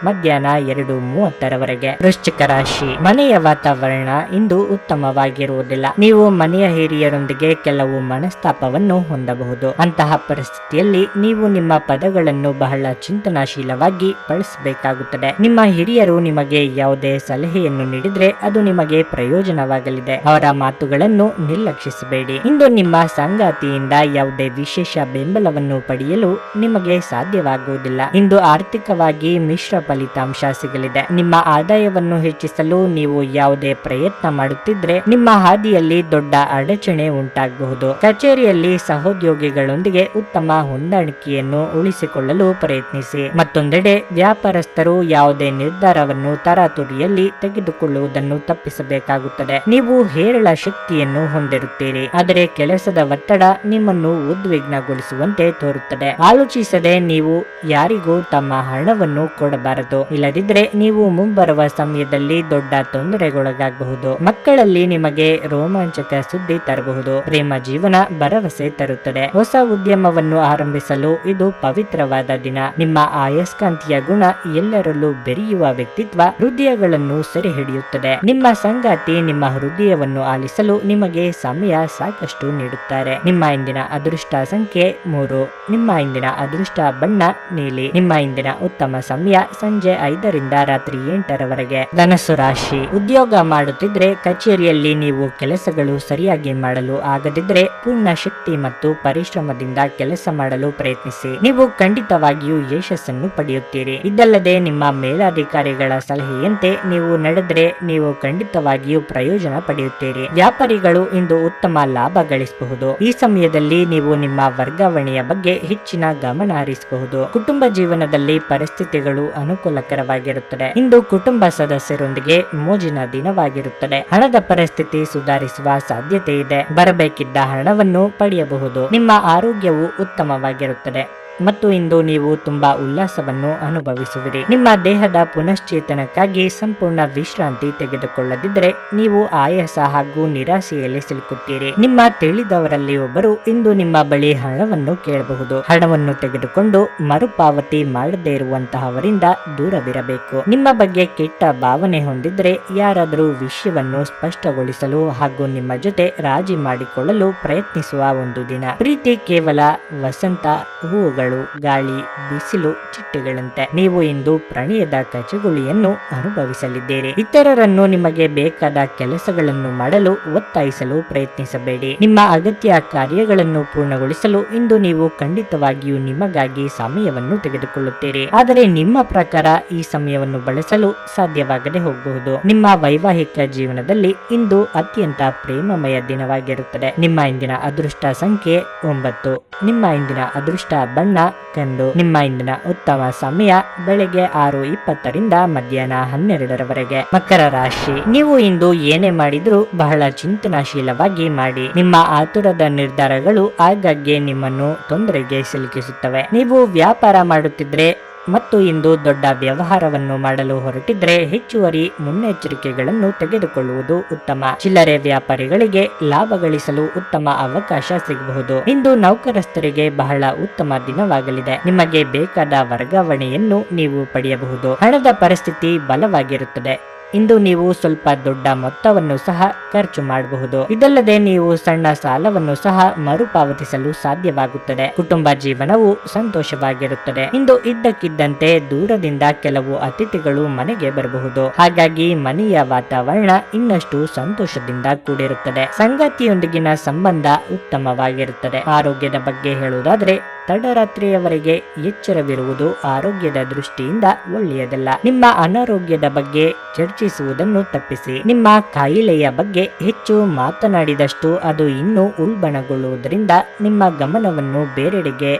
A: ಮಧ್ಯಾಹ್ನ 2:30ರವರೆಗೆ. ವೃಶ್ಚಿಕ ರಾಶಿ. ಮನೆಯ ವಾತಾವರಣ ಇಂದು ಉತ್ತಮವಾಗಿರುವುದಿಲ್ಲ. ನೀವು ಮನೆಯ ಹಿರಿಯರೊಂದಿಗೆ ಕೆಲವು ಮನಸ್ತಾಪವನ್ನು ಹೊಂದಬಹುದು. ಅಂತಹ ಪರಿಸ್ಥಿತಿಯಲ್ಲಿ ನೀವು ನಿಮ್ಮ ಪದಗಳನ್ನು ಬಹಳ ಚಿಂತನಾಶೀಲವಾಗಿ ಬಳಸಬೇಕಾಗುತ್ತದೆ. ನಿಮ್ಮ ಹಿರಿಯರು ನಿಮಗೆ ಯಾವುದೇ ಸಲಹೆಯನ್ನು ನೀಡಿದ್ರೆ ಅದು ನಿಮಗೆ ಪ್ರಯೋಜನವಾಗಲಿದೆ. ಅವರ ಮಾತುಗಳನ್ನು ನಿರ್ಲಕ್ಷಿಸಬೇಡಿ. ಇಂದು ನಿಮ್ಮ ಸಂಗಾತಿಯಿಂದ ಯಾವುದೇ ವಿಶೇಷ ಬೆಂಬಲವನ್ನು ಪಡೆಯಲು ನಿಮಗೆ ಸಾಧ್ಯವಾಗುವುದಿಲ್ಲ. ಇಂದು ಆರ್ಥಿಕವಾಗಿ ಮಿಶ್ರ ಫಲಿತಾಂಶ ಸಿಗಲಿದೆ. ನಿಮ್ಮ ಆದಾಯವನ್ನು ಹೆಚ್ಚಿಸಲು ನೀವು ಯಾವುದೇ ಪ್ರಯತ್ನ ಮಾಡುತ್ತಿದ್ರೆ ನಿಮ್ಮ ಹಾದಿಯಲ್ಲಿ ದೊಡ್ಡ ಅಡಚಣೆ ಉಂಟಾಗಬಹುದು. ಕಚೇರಿಯಲ್ಲಿ ಸಹೋದ್ಯೋಗಿಗಳೊಂದಿಗೆ ಉತ್ತಮ ಹೊಂದಾಣಿಕೆಯನ್ನು ಉಳಿಸಿಕೊಳ್ಳಲು ಪ್ರಯತ್ನಿಸಿ. ಮತ್ತೊಂದೆಡೆ ವ್ಯಾಪಾರಸ್ಥರು ಯಾವುದೇ ನಿರ್ಧಾರವನ್ನು ತರಾತುರಿಯಲ್ಲಿ ತೆಗೆದುಕೊಳ್ಳುವುದನ್ನು ತಪ್ಪಿಸಬೇಕಾಗುತ್ತದೆ. ನೀವು ಹೇರಳ ಶಕ್ತಿಯನ್ನು ಹೊಂದಿರುತ್ತೀರಿ, ಆದರೆ ಕೆಲಸದ ಒತ್ತಡ ನಿಮ್ಮನ್ನು ಉದ್ವಿಗ್ನಗೊಳಿಸುವಂತೆ ತೋರುತ್ತದೆ. ಆಲೋಚಿಸದೆ ನೀವು ಯಾರಿಗೂ ತಮ್ಮ ಹಣವನ್ನು ಕೊಡಬಾರದು. ಇಲ್ಲದಿದ್ರೆ ನೀವು ಮುಂಬರುವ ಸಮಯದಲ್ಲಿ ದೊಡ್ಡ ತೊಂದರೆಗೊಳಗಾಗಬಹುದು. ಮಕ್ಕಳಲ್ಲಿ ನಿಮಗೆ ರೋಮಾಂಚಕ ಸುದ್ದಿ ತರಬಹುದು. ಪ್ರೇಮ ಜೀವನ ಭರವಸೆ ತರುತ್ತದೆ. ಹೊಸ ಉದ್ಯಮವನ್ನು ಆರಂಭಿಸಲು ಇದು ಪವಿತ್ರವಾದ ದಿನ. ನಿಮ್ಮ ಆಯಸ್ಕಾಂತೀಯ ಗುಣ ಎಲ್ಲರಲ್ಲೂ ಬೆರೆಯುವ ವ್ಯಕ್ತಿತ್ವ ಹೃದಯಗಳನ್ನು ಸೆರೆ ಹಿಡಿಯುತ್ತದೆ. ನಿಮ್ಮ ಸಂಗಾತಿ ನಿಮ್ಮ ಹೃದಯವನ್ನು ಆಲಿಸಲು ನಿಮಗೆ ಸಮಯ ಸಾಕಷ್ಟು ನೀಡುತ್ತಾರೆ. ನಿಮ್ಮ ಇಂದಿನ ಅದೃಷ್ಟ ಸಂಖ್ಯೆ 3. ನಿಮ್ಮ ಇಂದಿನ ಅದೃಷ್ಟ ಬಣ್ಣ ನೀಲಿ. ನಿಮ್ಮ ಇಂದಿನ ಉತ್ತಮ ಸಮಯ ಸಂಜೆ 5ರಿಂದ ರಾತ್ರಿ 8ರವರೆಗೆ. ಧನಸ್ಸು ರಾಶಿ. ಉದ್ಯೋಗ ಮಾಡುತ್ತಿದ್ರೆ ಕಚೇರಿಯಲ್ಲಿ ನೀವು ಕೆಲಸಗಳು ಸರಿಯಾಗಿ ಮಾಡಲು ಆಗದಿದ್ರೆ ಪೂರ್ಣ ಶಕ್ತಿ ಮತ್ತು ಪರಿಶ್ರಮದಿಂದ ಕೆಲಸ ಮಾಡಲು ಪ್ರಯತ್ನಿಸಿ. ನೀವು ಖಂಡಿತವಾಗಿಯೂ ಯಶಸ್ಸನ್ನು ಪಡೆಯುತ್ತೀರಿ. ಇದಲ್ಲದೆ ನಿಮ್ಮ ಮೇಲಾಧಿಕಾರಿಗಳ ಸಲಹೆಯಂತೆ ನೀವು ನಡೆದ್ರೆ ನೀವು ಖಂಡಿತವಾಗಿಯೂ ಪ್ರಯೋಜನ ಪಡೆಯುತ್ತೀರಿ. ವ್ಯಾಪಾರಿಗಳು ಇಂದು ಉತ್ತಮ ಲಾಭ ಗಳಿಸಬಹುದು. ಈ ಸಮಯದಲ್ಲಿ ನೀವು ನಿಮ್ಮ ವರ್ಗಾವಣೆಯ ಬಗ್ಗೆ ಹೆಚ್ಚಿನ ಗಮನ ಹರಿಸಬಹುದು. ಕುಟುಂಬ ಜೀವನದಲ್ಲಿ ಪರಿಸ್ಥಿತಿಗಳು ಅನುಕೂಲಕರವಾಗಿರುತ್ತದೆ. ಇಂದು ಕುಟುಂಬ ಸದಸ್ಯರೊಂದಿಗೆ ಮೋಜಿನ ದಿನವಾಗಿರುತ್ತದೆ. ಹಣದ ಪರಿಸ್ಥಿತಿ ಸುಧಾರಿಸುವ ಸಾಧ್ಯತೆ ಇದೆ. ಬರಬೇಕಿದ್ದ ಹಣವನ್ನು ಪಡೆಯಬಹುದು. ನಿಮ್ಮ ಆರೋಗ್ಯವು ಉತ್ತಮವಾಗಿರುತ್ತದೆ ಮತ್ತು ಇಂದು ನೀವು ತುಂಬಾ ಉಲ್ಲಾಸವನ್ನು ಅನುಭವಿಸುವಿರಿ. ನಿಮ್ಮ ದೇಹದ ಪುನಶ್ಚೇತನಕ್ಕಾಗಿ ಸಂಪೂರ್ಣ ವಿಶ್ರಾಂತಿ ತೆಗೆದುಕೊಳ್ಳದಿದ್ದರೆ ನೀವು ಆಯಾಸ ಹಾಗೂ ನಿರಾಶೆಯಲ್ಲಿ ಸಿಲುಕುತ್ತೀರಿ. ನಿಮ್ಮ ತಿಳಿದವರಲ್ಲಿ ಒಬ್ಬರು ಇಂದು ನಿಮ್ಮ ಬಳಿ ಹಣವನ್ನು ಕೇಳಬಹುದು. ಹಣವನ್ನು ತೆಗೆದುಕೊಂಡು ಮರುಪಾವತಿ ಮಾಡದೇ ಇರುವಂತಹವರಿಂದ ದೂರವಿರಬೇಕು. ನಿಮ್ಮ ಬಗ್ಗೆ ಕೆಟ್ಟ ಭಾವನೆ ಹೊಂದಿದ್ರೆ ಯಾರಾದರೂ ವಿಷಯವನ್ನು ಸ್ಪಷ್ಟಗೊಳಿಸಲು ಹಾಗೂ ನಿಮ್ಮ ಜೊತೆ ರಾಜಿ ಮಾಡಿಕೊಳ್ಳಲು ಪ್ರಯತ್ನಿಸುವ ಒಂದು ದಿನ. ಪ್ರೀತಿ ಕೇವಲ ವಸಂತ ಹೂವುಗಳು, ಗಾಳಿ, ಬಿಸಿಲು, ಚಿಟ್ಟೆಗಳಂತೆ. ನೀವು ಇಂದು ಪ್ರಣಯದ ಕಚಗುಳಿಯನ್ನು ಅನುಭವಿಸಲಿದ್ದೀರಿ. ಇತರರನ್ನು ನಿಮಗೆ ಬೇಕಾದ ಕೆಲಸಗಳನ್ನು ಮಾಡಲು ಒತ್ತಾಯಿಸಲು ಪ್ರಯತ್ನಿಸಬೇಡಿ. ನಿಮ್ಮ ಅಗತ್ಯ ಕಾರ್ಯಗಳನ್ನು ಪೂರ್ಣಗೊಳಿಸಲು ಇಂದು ನೀವು ಖಂಡಿತವಾಗಿಯೂ ನಿಮಗಾಗಿ ಸಮಯವನ್ನು ತೆಗೆದುಕೊಳ್ಳುತ್ತೀರಿ. ಆದರೆ ನಿಮ್ಮ ಪ್ರಕಾರ ಈ ಸಮಯವನ್ನು ಬಳಸಲು ಸಾಧ್ಯವಾಗದೆ ಹೋಗಬಹುದು. ನಿಮ್ಮ ವೈವಾಹಿಕ ಜೀವನದಲ್ಲಿ ಇಂದು ಅತ್ಯಂತ ಪ್ರೇಮಮಯ ದಿನವಾಗಿರುತ್ತದೆ. ನಿಮ್ಮ ಇಂದಿನ ಅದೃಷ್ಟ ಸಂಖ್ಯೆ 9. ನಿಮ್ಮ ಇಂದಿನ ಅದೃಷ್ಟ ಬಣ್ಣ ಕಂದು. ನಿಮ್ಮ ಇಂದಿನ ಉತ್ತಮ ಸಮಯ ಬೆಳಗ್ಗೆ 6:20ರಿಂದ ಮಧ್ಯಾಹ್ನ 12ರವರೆಗೆ. ಮಕರ ರಾಶಿ, ನೀವು ಇಂದು ಏನೇ ಮಾಡಿದ್ರೂ ಬಹಳ ಚಿಂತನಾಶೀಲವಾಗಿ ಮಾಡಿ. ನಿಮ್ಮ ಆತುರದ ನಿರ್ಧಾರಗಳು ಆಗಾಗ್ಗೆ ನಿಮ್ಮನ್ನು ತೊಂದರೆಗೆ ಸಿಲುಕಿಸುತ್ತವೆ. ನೀವು ವ್ಯಾಪಾರ ಮಾಡುತ್ತಿದ್ರೆ ಮತ್ತು ಇಂದು ದೊಡ್ಡ ವ್ಯವಹಾರವನ್ನು ಮಾಡಲು ಹೊರಟಿದ್ರೆ ಹೆಚ್ಚುವರಿ ಮುನ್ನೆಚ್ಚರಿಕೆಗಳನ್ನು ತೆಗೆದುಕೊಳ್ಳುವುದು ಉತ್ತಮ. ಚಿಲ್ಲರೆ ವ್ಯಾಪಾರಿಗಳಿಗೆ ಲಾಭ ಗಳಿಸಲು ಉತ್ತಮ ಅವಕಾಶ ಸಿಗಬಹುದು. ಇಂದು ನೌಕರಸ್ಥರಿಗೆ ಬಹಳ ಉತ್ತಮ ದಿನವಾಗಲಿದೆ. ನಿಮಗೆ ಬೇಕಾದ ವರ್ಗಾವಣೆಯನ್ನು ನೀವು ಪಡೆಯಬಹುದು. ಹಣದ ಪರಿಸ್ಥಿತಿ ಬಲವಾಗಿರುತ್ತದೆ. ಇಂದು ನೀವು ಸ್ವಲ್ಪ ದೊಡ್ಡ ಮೊತ್ತವನ್ನು ಸಹ ಖರ್ಚು ಮಾಡಬಹುದು. ಇದಲ್ಲದೆ ನೀವು ಸಣ್ಣ ಸಾಲವನ್ನು ಸಹ ಮರುಪಾವತಿಸಲು ಸಾಧ್ಯವಾಗುತ್ತದೆ. ಕುಟುಂಬ ಜೀವನವು ಸಂತೋಷವಾಗಿರುತ್ತದೆ. ಇಂದು ಇದ್ದಕ್ಕಿದ್ದಂತೆ ದೂರದಿಂದ ಕೆಲವು ಅತಿಥಿಗಳು ಮನೆಗೆ ಬರಬಹುದು. ಹಾಗಾಗಿ ಮನೆಯ ವಾತಾವರಣ ಇನ್ನಷ್ಟು ಸಂತೋಷದಿಂದ ಕೂಡಿರುತ್ತದೆ. ಸಂಗಾತಿಯೊಂದಿಗಿನ ಸಂಬಂಧ ಉತ್ತಮವಾಗಿರುತ್ತದೆ. ಆರೋಗ್ಯದ ಬಗ್ಗೆ ಹೇಳುವುದಾದ್ರೆ ತಡರಾತ್ರಿಯವರೆಗೆ ಎಚ್ಚರವಿರುವುದು ಆರೋಗ್ಯದ ದೃಷ್ಟಿಯಿಂದ ಒಳ್ಳೆಯದಲ್ಲ. ನಿಮ್ಮ ಅನಾರೋಗ್ಯದ ಬಗ್ಗೆ ಚರ್ಚಿಸುವುದನ್ನು ತಪ್ಪಿಸಿ. ನಿಮ್ಮ ಕಾಯಿಲೆಯ ಬಗ್ಗೆ ಹೆಚ್ಚು ಮಾತನಾಡಿದಷ್ಟು ಅದು ಇನ್ನೂ ಉಲ್ಬಣಗೊಳ್ಳುವುದರಿಂದ ನಿಮ್ಮ ಗಮನವನ್ನು ಬೇರೆಡೆಗೆ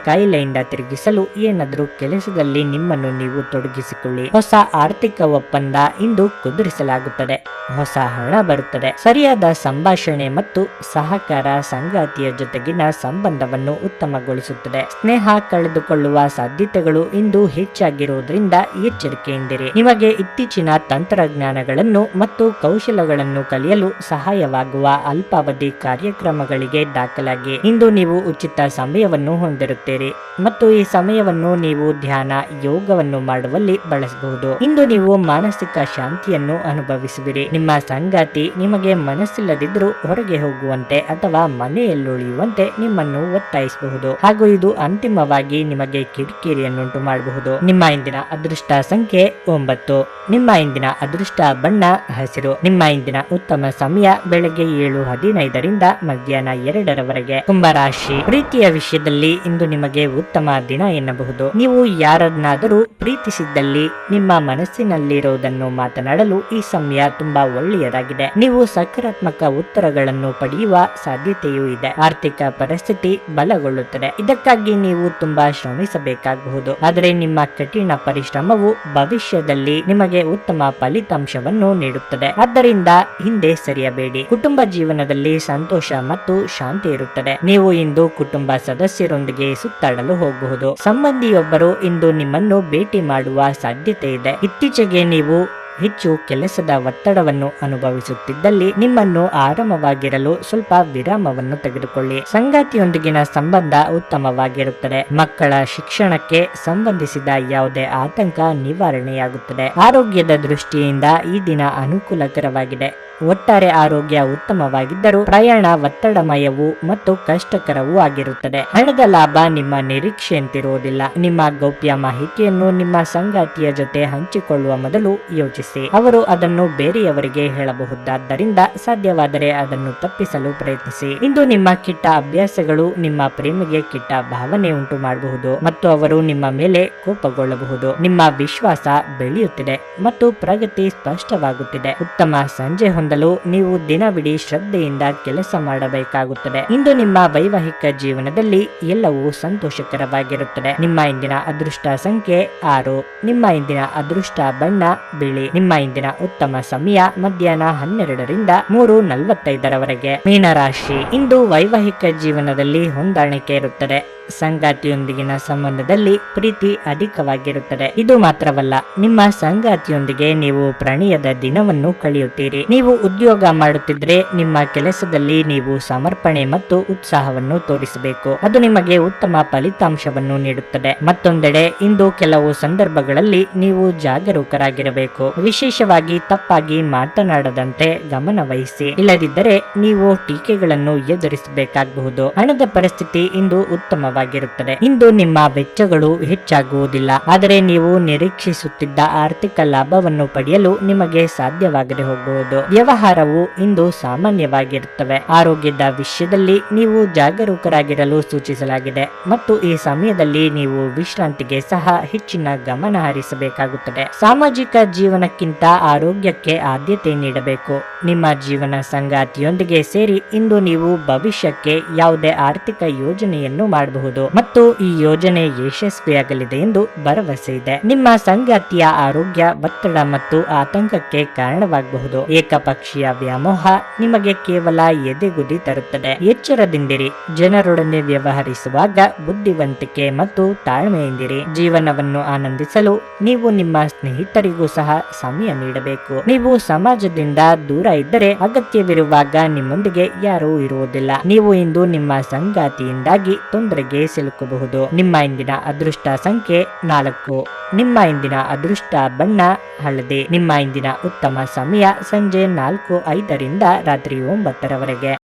A: ಕಾಯಿಲೆಯಿಂದ ತಿರುಗಿಸಲು ಏನಾದರೂ ಕೆಲಸದಲ್ಲಿ ನಿಮ್ಮನ್ನು ನೀವು ತೊಡಗಿಸಿಕೊಳ್ಳಿ. ಹೊಸ ಆರ್ಥಿಕ ಒಪ್ಪಂದ ಇಂದು ಕುದುರಿಸಲಾಗುತ್ತದೆ. ಹೊಸ ಹಣ ಬರುತ್ತದೆ. ಸರಿಯಾದ ಸಂಭಾಷಣೆ ಮತ್ತು ಸಹಕಾರ ಸಂಗಾತಿಯ ಜೊತೆಗಿನ ಸಂಬಂಧವನ್ನು ಉತ್ತಮಗೊಳಿಸುತ್ತದೆ. ಸ್ನೇಹ ಕಳೆದುಕೊಳ್ಳುವ ಸಾಧ್ಯತೆಗಳು ಇಂದು ಹೆಚ್ಚಾಗಿರುವುದರಿಂದ ಎಚ್ಚರಿಕೆಯಿಂದಿರಿ. ನಿಮಗೆ ಇತ್ತೀಚಿನ ತಂತ್ರಜ್ಞಾನಗಳನ್ನು ಮತ್ತು ಕೌಶಲಗಳನ್ನು ಕಲಿಯಲು ಸಹಾಯವಾಗುವ ಅಲ್ಪಾವಧಿ ಕಾರ್ಯಕ್ರಮಗಳಿಗೆ ದಾಖಲಾಗಿ. ಇಂದು ನೀವು ಉಚಿತ ಸಮಯವನ್ನು ಹೊಂದಿರುತ್ತೀರಿ ಮತ್ತು ಈ ಸಮಯವನ್ನು ನೀವು ಧ್ಯಾನ, ಯೋಗವನ್ನು ಮಾಡುವಲ್ಲಿ ಬಳಸಬಹುದು. ಇಂದು ನೀವು ಮಾನಸಿಕ ಶಾಂತಿಯನ್ನು ಅನುಭವಿಸುವಿರಿ. ನಿಮ್ಮ ಸಂಗಾತಿ ನಿಮಗೆ ಮನಸ್ಸಿಲ್ಲದಿದ್ದರೂ ಹೊರಗೆ ಹೋಗುವಂತೆ ಅಥವಾ ಮನೆಯಲ್ಲುಳಿಯುವಂತೆ ನಿಮ್ಮನ್ನು ಒತ್ತಾಯಿಸಬಹುದು ಹಾಗೂ ಇದು ಅಂತಿಮವಾಗಿ ನಿಮಗೆ ಕಿರಿಕಿರಿಯನ್ನುಂಟು ಮಾಡಬಹುದು. ನಿಮ್ಮ ಇಂದಿನ ಅದೃಷ್ಟ ಸಂಖ್ಯೆ 9. ನಿಮ್ಮ ಇಂದಿನ ಅದೃಷ್ಟ ಬಣ್ಣ ಹಸಿರು. ನಿಮ್ಮ ಇಂದಿನ ಉತ್ತಮ ಸಮಯ ಬೆಳಗ್ಗೆ 7:15ರಿಂದ ಮಧ್ಯಾಹ್ನ 2ರವರೆಗೆ. ಕುಂಭರಾಶಿ, ಪ್ರೀತಿಯ ವಿಷಯದಲ್ಲಿ ಇಂದು ನಿಮಗೆ ಉತ್ತಮ ದಿನ ಎನ್ನಬಹುದು. ನೀವು ಯಾರನ್ನಾದರೂ ಪ್ರೀತಿಸಿದ್ದಲ್ಲಿ ನಿಮ್ಮ ಮನಸ್ಸಿನಲ್ಲಿರುವುದನ್ನು ಮಾತನಾಡಲು ಈ ಸಮಯ ತುಂಬಾ ಒಳ್ಳೆಯದಾಗಿದೆ. ನೀವು ಸಕಾರಾತ್ಮಕ ಉತ್ತರಗಳನ್ನು ಪಡೆಯುವ ಸಾಧ್ಯತೆಯೂ ಇದೆ. ಆರ್ಥಿಕ ಪರಿಸ್ಥಿತಿ ಬಲಗೊಳ್ಳುತ್ತದೆ. ಇದಕ್ಕಾಗಿ ನೀವು ತುಂಬಾ ಶ್ರಮಿಸಬೇಕಾಗಬಹುದು. ಆದರೆ ನಿಮ್ಮ ಕಠಿಣ ಪರಿಶ್ರಮವು ಭವಿಷ್ಯದಲ್ಲಿ ನಿಮಗೆ ಉತ್ತಮ ಫಲಿತಾಂಶವನ್ನು ನೀಡುತ್ತದೆ. ಆದ್ದರಿಂದ ಹಿಂದೆ ಸರಿಯಬೇಡಿ. ಕುಟುಂಬ ಜೀವನದಲ್ಲಿ ಸಂತೋಷ ಮತ್ತು ಶಾಂತಿ ಇರುತ್ತದೆ. ನೀವು ಇಂದು ಕುಟುಂಬ ಸದಸ್ಯರೊಂದಿಗೆ ಸುತ್ತಾಡಲು ಹೋಗಬಹುದು. ಸಂಬಂಧಿಯೊಬ್ಬರು ಇಂದು ನಿಮ್ಮನ್ನು ಭೇಟಿ ಮಾಡುವ ಸಾಧ್ಯತೆ ಇದೆ. ಇತ್ತೀಚೆಗೆ ನೀವು ಹೆಚ್ಚು ಕೆಲಸದ ಒತ್ತಡವನ್ನು ಅನುಭವಿಸುತ್ತಿದ್ದಲ್ಲಿ ನಿಮ್ಮನ್ನು ಆರಾಮವಾಗಿರಲು ಸ್ವಲ್ಪ ವಿರಾಮವನ್ನು ತೆಗೆದುಕೊಳ್ಳಿ. ಸಂಗಾತಿಯೊಂದಿಗಿನ ಸಂಬಂಧ ಉತ್ತಮವಾಗಿರುತ್ತದೆ. ಮಕ್ಕಳ ಶಿಕ್ಷಣಕ್ಕೆ ಸಂಬಂಧಿಸಿದ ಯಾವುದೇ ಆತಂಕ ನಿವಾರಣೆಯಾಗುತ್ತದೆ. ಆರೋಗ್ಯದ ದೃಷ್ಟಿಯಿಂದ ಈ ದಿನ ಅನುಕೂಲಕರವಾಗಿದೆ. ಒಟ್ಟಾರೆ ಆರೋಗ್ಯ ಉತ್ತಮವಾಗಿದ್ದರೂ ಪ್ರಯಾಣ ಒತ್ತಡಮಯವೂ ಮತ್ತು ಕಷ್ಟಕರವೂ ಆಗಿರುತ್ತದೆ. ಹಣದ ಲಾಭ ನಿಮ್ಮ ನಿರೀಕ್ಷೆಯಂತಿರುವುದಿಲ್ಲ. ನಿಮ್ಮ ಗೌಪ್ಯ ಮಾಹಿತಿಯನ್ನು ನಿಮ್ಮ ಸಂಗಾತಿಯ ಜೊತೆ ಹಂಚಿಕೊಳ್ಳುವ ಮೊದಲು ಯೋಚಿಸಿ. ಯೋಚಿಸಿ. ಅವರು ಅದನ್ನು ಬೇರೆಯವರಿಗೆ ಹೇಳಬಹುದಾದ್ದರಿಂದ ಸಾಧ್ಯವಾದರೆ ಅದನ್ನು ತಪ್ಪಿಸಲು ಪ್ರಯತ್ನಿಸಿ. ಇಂದು ನಿಮ್ಮ ಕೆಟ್ಟ ಅಭ್ಯಾಸಗಳು ನಿಮ್ಮ ಪ್ರೇಮಿಗೆ ಕೆಟ್ಟ ಭಾವನೆ ಉಂಟು ಮಾಡಬಹುದು ಮತ್ತು ಅವರು ನಿಮ್ಮ ಮೇಲೆ ಕೋಪಗೊಳ್ಳಬಹುದು. ನಿಮ್ಮ ವಿಶ್ವಾಸ ಬೆಳೆಯುತ್ತಿದೆ ಮತ್ತು ಪ್ರಗತಿ ಸ್ಪಷ್ಟವಾಗುತ್ತಿದೆ. ಉತ್ತಮ ಸಂಜೆ ಹೊಂದಲು ನೀವು ದಿನವಿಡೀ ಶ್ರದ್ಧೆಯಿಂದ ಕೆಲಸ ಮಾಡಬೇಕಾಗುತ್ತದೆ. ಇಂದು ನಿಮ್ಮ ವೈವಾಹಿಕ ಜೀವನದಲ್ಲಿ ಎಲ್ಲವೂ ಸಂತೋಷಕರವಾಗಿರುತ್ತದೆ. ನಿಮ್ಮ ಇಂದಿನ ಅದೃಷ್ಟ ಸಂಖ್ಯೆ 6. ನಿಮ್ಮ ಇಂದಿನ ಅದೃಷ್ಟ ಬಣ್ಣ ಬಿಳಿ. ನಿಮ್ಮ ಇಂದಿನ ಉತ್ತಮ ಸಮಯ ಮಧ್ಯಾಹ್ನ 12ರಿಂದ 3:45ರವರೆಗೆ. ಮೀನರಾಶಿ, ಇಂದು ವೈವಾಹಿಕ ಜೀವನದಲ್ಲಿ ಹೊಂದಾಣಿಕೆ ಇರುತ್ತದೆ. ಸಂಗಾತಿಯೊಂದಿಗಿನ ಸಂಬಂಧದಲ್ಲಿ ಪ್ರೀತಿ ಅಧಿಕವಾಗಿರುತ್ತದೆ. ಇದು ಮಾತ್ರವಲ್ಲ, ನಿಮ್ಮ ಸಂಗಾತಿಯೊಂದಿಗೆ ನೀವು ಪ್ರಣಯದ ದಿನವನ್ನು ಕಳೆಯುತ್ತೀರಿ. ನೀವು ಉದ್ಯೋಗ ಮಾಡುತ್ತಿದ್ರೆ ನಿಮ್ಮ ಕೆಲಸದಲ್ಲಿ ನೀವು ಸಮರ್ಪಣೆ ಮತ್ತು ಉತ್ಸಾಹವನ್ನು ತೋರಿಸಬೇಕು. ಅದು ನಿಮಗೆ ಉತ್ತಮ ಫಲಿತಾಂಶವನ್ನು ನೀಡುತ್ತದೆ. ಮತ್ತೊಂದೆಡೆ ಇಂದು ಕೆಲವು ಸಂದರ್ಭಗಳಲ್ಲಿ ನೀವು ಜಾಗರೂಕರಾಗಿರಬೇಕು. ವಿಶೇಷವಾಗಿ ತಪ್ಪಾಗಿ ಮಾತನಾಡದಂತೆ ಗಮನ ವಹಿಸಿ. ಇಲ್ಲದಿದ್ದರೆ ನೀವು ಟೀಕೆಗಳನ್ನು ಎದುರಿಸಬೇಕಾಗಬಹುದು. ಹಣದ ಪರಿಸ್ಥಿತಿ ಇಂದು ಉತ್ತಮವಾಗಿರುತ್ತದೆ. ಇಂದು ನಿಮ್ಮ ವೆಚ್ಚಗಳು ಹೆಚ್ಚಾಗುವುದಿಲ್ಲ, ಆದರೆ ನೀವು ನಿರೀಕ್ಷಿಸುತ್ತಿದ್ದ ಆರ್ಥಿಕ ಲಾಭವನ್ನು ಪಡೆಯಲು ನಿಮಗೆ ಸಾಧ್ಯವಾಗದೆ ಹೋಗಬಹುದು. ವ್ಯವಹಾರವು ಇಂದು ಸಾಮಾನ್ಯವಾಗಿರುತ್ತವೆ. ಆರೋಗ್ಯದ ವಿಷಯದಲ್ಲಿ ನೀವು ಜಾಗರೂಕರಾಗಿರಲು ಸೂಚಿಸಲಾಗಿದೆ ಮತ್ತು ಈ ಸಮಯದಲ್ಲಿ ನೀವು ವಿಶ್ರಾಂತಿಗೆ ಸಹ ಹೆಚ್ಚಿನ ಗಮನ ಹರಿಸಬೇಕಾಗುತ್ತದೆ. ಸಾಮಾಜಿಕ ಜೀವನಕ್ಕಿಂತ ಆರೋಗ್ಯಕ್ಕೆ ಆದ್ಯತೆ ನೀಡಬೇಕು. ನಿಮ್ಮ ಜೀವನ ಸಂಗಾತಿಯೊಂದಿಗೆ ಸೇರಿ ಇಂದು ನೀವು ಭವಿಷ್ಯಕ್ಕೆ ಯಾವುದೇ ಆರ್ಥಿಕ ಯೋಜನೆಯನ್ನು ಮಾಡಬಹುದು ಮತ್ತು ಈ ಯೋಜನೆ ಯಶಸ್ವಿಯಾಗಲಿದೆ ಎಂದು ಭರವಸೆ ಇದೆ. ನಿಮ್ಮ ಸಂಗಾತಿಯ ಆರೋಗ್ಯ ಒತ್ತಡ ಮತ್ತು ಆತಂಕಕ್ಕೆ ಕಾರಣವಾಗಬಹುದು. ಏಕಪಕ್ಷೀಯ ವ್ಯಾಮೋಹ ನಿಮಗೆ ಕೇವಲ ಎದೆಗುದಿ ತರುತ್ತದೆ. ಎಚ್ಚರದಿಂದಿರಿ. ಜನರೊಡನೆ ವ್ಯವಹರಿಸುವಾಗ ಬುದ್ಧಿವಂತಿಕೆ ಮತ್ತು ತಾಳ್ಮೆಯಿಂದಿರಿ. ಜೀವನವನ್ನು ಆನಂದಿಸಲು ನೀವು ನಿಮ್ಮ ಸ್ನೇಹಿತರಿಗೂ ಸಹ ಸಮಯ ನೀಡಬೇಕು. ನೀವು ಸಮಾಜದಿಂದ ದೂರ ಇದ್ದರೆ ಅಗತ್ಯವಿರುವಾಗ ನಿಮ್ಮೊಂದಿಗೆ ಯಾರೂ ಇರುವುದಿಲ್ಲ. ನೀವು ಇಂದು ನಿಮ್ಮ ಸಂಗಾತಿಯಿಂದಾಗಿ ತೊಂದರೆಗೆ ಸಿಲುಕಬಹುದು. ನಿಮ್ಮ ಇಂದಿನ ಅದೃಷ್ಟ ಸಂಖ್ಯೆ 4. ನಿಮ್ಮ ಇಂದಿನ ಅದೃಷ್ಟ ಬಣ್ಣ ಹಳದಿ. ನಿಮ್ಮ ಇಂದಿನ ಉತ್ತಮ ಸಮಯ ಸಂಜೆ 4:05ರಿಂದ ರಾತ್ರಿ 9ರವರೆಗೆ.